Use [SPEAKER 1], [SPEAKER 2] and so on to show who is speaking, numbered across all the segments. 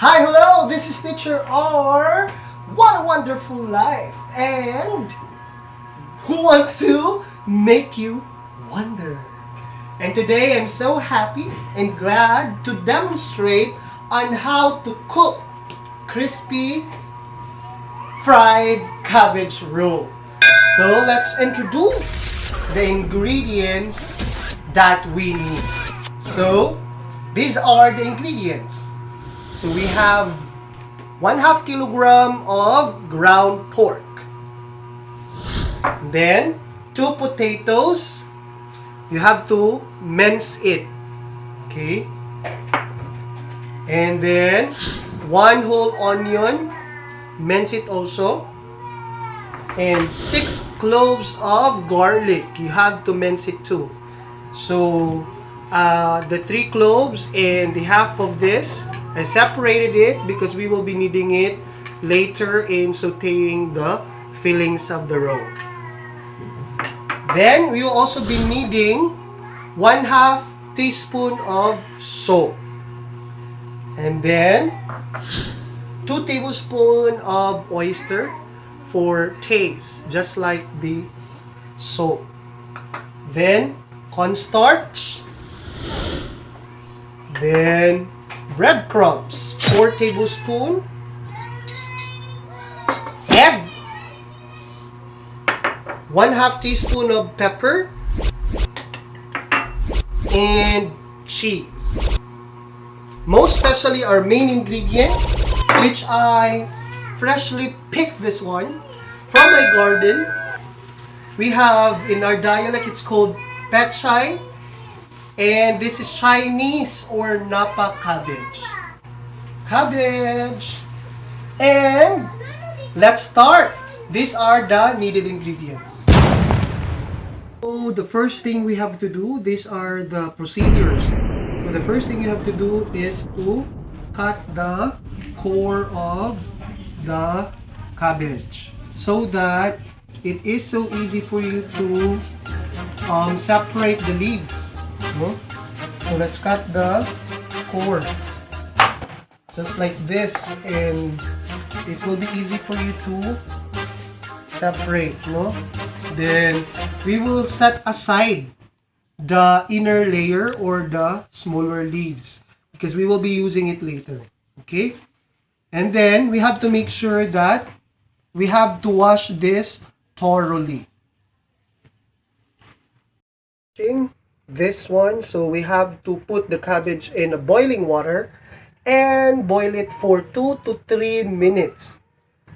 [SPEAKER 1] Hi, hello, this is Teacher R. What a wonderful life. And who wants to make you wonder? And today I'm so happy and glad to demonstrate on how to cook crispy fried cabbage roll. So let's introduce the ingredients that we need. So these are the ingredients. So we have 1/2 kilogram of ground pork. Then 2 potatoes. You have to mince it. Okay? And then 1 whole onion. Mince it also. And 6 cloves of garlic. You have to mince it too. So the 3 cloves and the half of this, I separated it because we will be needing it later in sauteing the fillings of the roll. Then we will also be needing 1/2 teaspoon of salt. And then 2 tablespoons of oyster for taste, just like the salt. Then cornstarch. Then breadcrumbs, 4 tablespoons. Egg, 1/2 teaspoon of pepper. And cheese. Most especially our main ingredient, which I freshly picked this one from my garden. We have, in our dialect, it's called pechay. And this is Chinese or Napa cabbage. And let's start. These are the needed ingredients. So the first thing we have to do, these are the procedures. So the first thing you have to do is to cut the core of the cabbage so that it is so easy for you to separate the leaves. So let's cut the core just like this, and it will be easy for you to separate. Then we will set aside the inner layer or the smaller leaves because we will be using it later. Okay? And then we have to make sure that we have to wash this thoroughly. This one, so we have to put the cabbage in a boiling water and boil it for 2 to 3 minutes.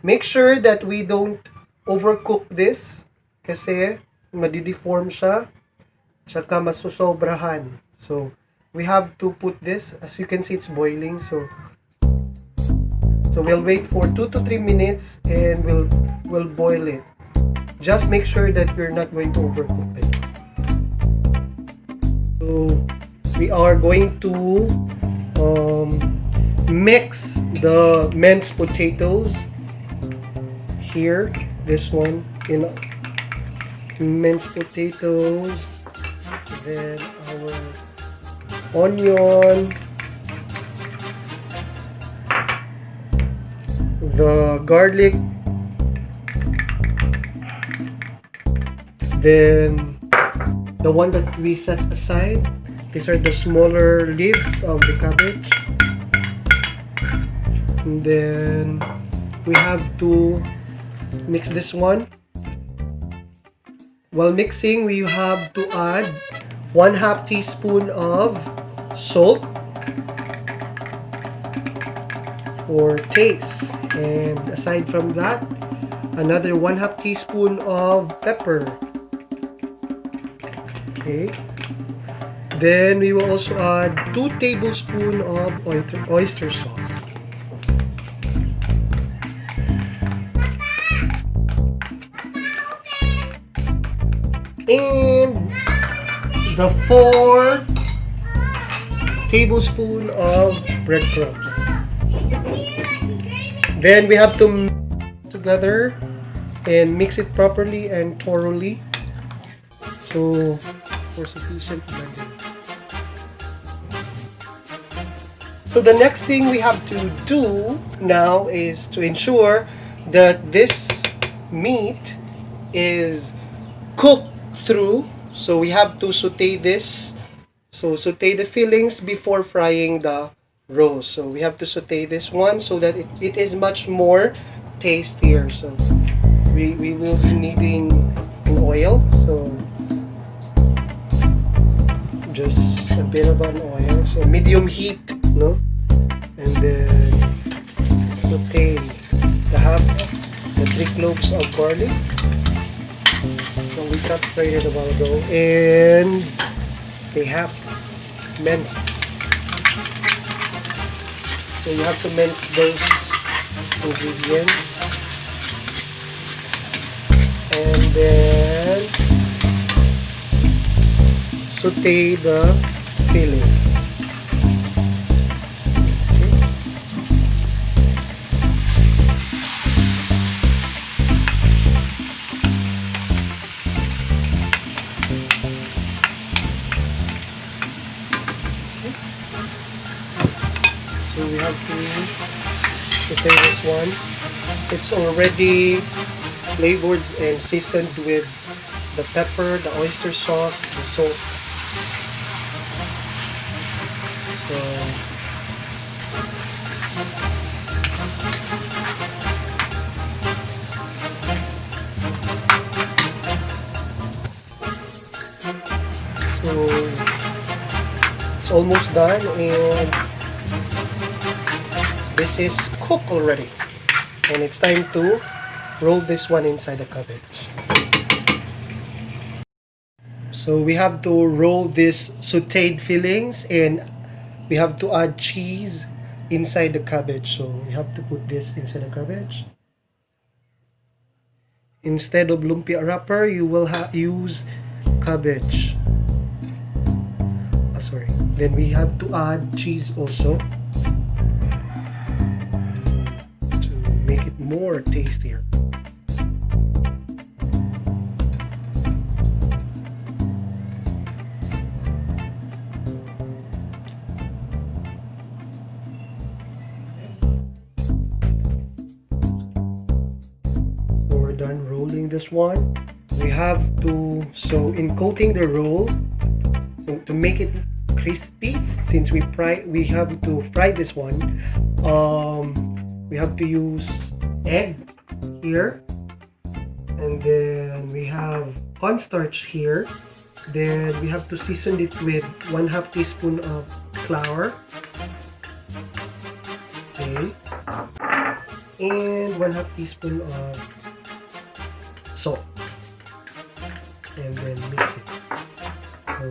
[SPEAKER 1] Make sure that we don't overcook this kasi madideform siya, tsaka masusobrahan. So we have to put this, as you can see, it's boiling. So we'll wait for 2 to 3 minutes and we'll boil it. Just make sure that we're not going to overcook it. So we are going to mix the minced potatoes here. This one in minced potatoes. Then our onion, the garlic, then the one that we set aside. These are the smaller leaves of the cabbage. And then we have to mix this one. While mixing, we have to add 1/2 teaspoon of salt for taste. And aside from that, another 1/2 teaspoon of pepper. Okay. Then we will also add 2 tablespoons of oyster sauce. And the 4 tablespoons of breadcrumbs. Then we have to mix together and mix it properly and thoroughly. for sufficient blending. So So the next thing we have to do now is to ensure that this meat is cooked through. So we have to saute this. So saute the fillings before frying the rolls. So we have to saute this one so that it is much more tastier. So we will be needing an oil. So just a bit of an oil. So medium heat, no? And then saute the 3 cloves of garlic. So we separated a while ago, and they have minced. So you have to mince those ingredients, and then saute the filling. So we have to saute this one. It's already flavored and seasoned with the pepper, the oyster sauce, the salt. So it's almost done, and this is cooked already, and it's time to roll this one inside the cabbage. So we have to roll this sauteed fillings, and we have to add cheese inside the cabbage. So we have to put this inside the cabbage. Instead of lumpia wrapper, you will use cabbage. Sorry. Then we have to add cheese also to make it more tastier. Done rolling this one, we have to, so in coating the roll, so to make it crispy, since we have to fry this one, we have to use egg here, and then we have cornstarch here, then we have to season it with 1/2 teaspoon of flour, okay, and 1/2 teaspoon of salt, and then mix it. So,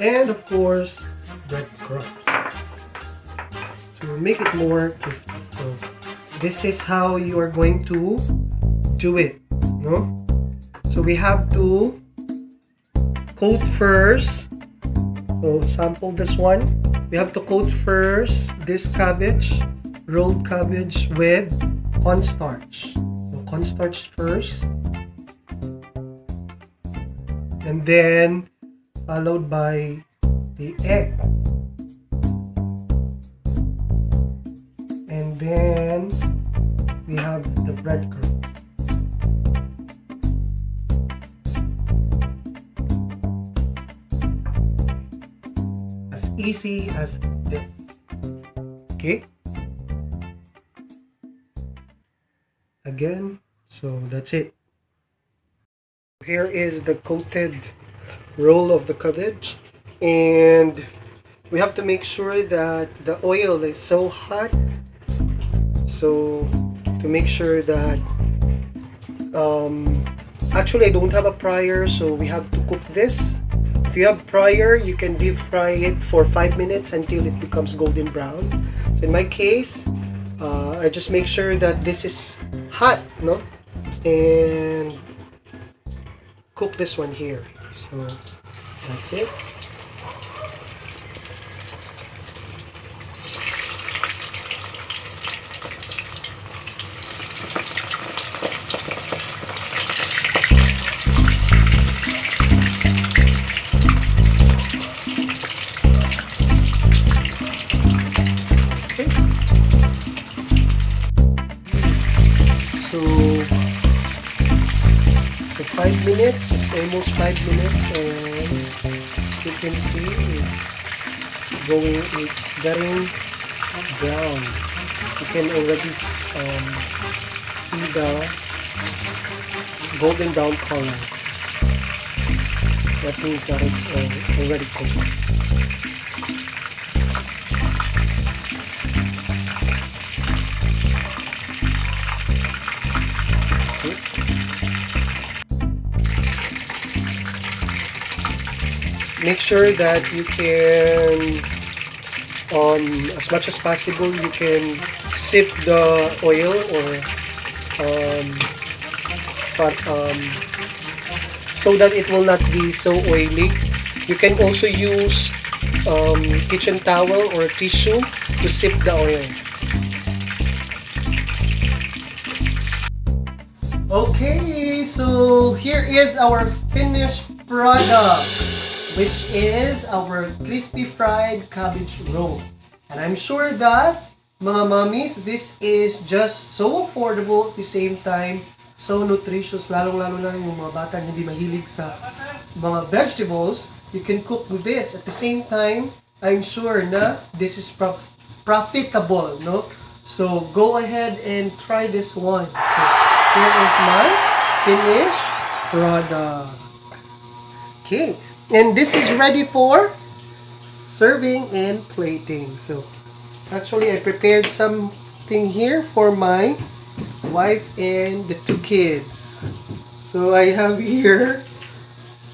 [SPEAKER 1] and of course breadcrumbs to make it more crispy. So this is how you are going to do it, no? So we have to coat first. So sample this one. We have to coat first this cabbage, rolled cabbage, with cornstarch. Cornstarch first, and then followed by the egg, and then we have the breadcrumb. As easy as this. Okay, again. So that's it. Here is the coated roll of the cabbage, and we have to make sure that the oil is so hot, so to make sure that actually I don't have a fryer, so we have to cook this. If you have fryer, you can deep fry it for 5 minutes until it becomes golden brown. So in my case, I just make sure that this is hot, no? And cook this one here. So that's it. 5 minutes, and as you can see, it's getting brown. You can already see the golden brown color. That means that it's already cooked. Okay. Make sure that you can, as much as possible, you can sift the oil, or so that it will not be so oily. You can also use kitchen towel or tissue to sift the oil. Okay, so here is our finished product, which is our crispy fried cabbage roll. And I'm sure that, mga mommies, this is just so affordable at the same time, so nutritious, lalong-lalo na yung mga bata hindi mahilig sa mga vegetables. You can cook with this. At the same time, I'm sure na this is profitable, no? So go ahead and try this one. So here is my finished product. Okay, and this is ready for serving and plating. So actually, I prepared something here for my wife and the 2 kids. So I have here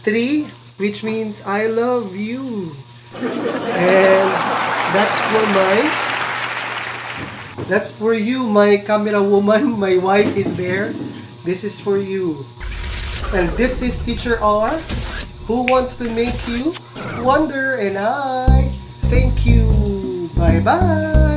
[SPEAKER 1] 3, which means I love you, and that's for you, my camera woman. My wife is there. This is for you. And this is Teacher R, who wants to make you wonder, and I thank you. Bye bye.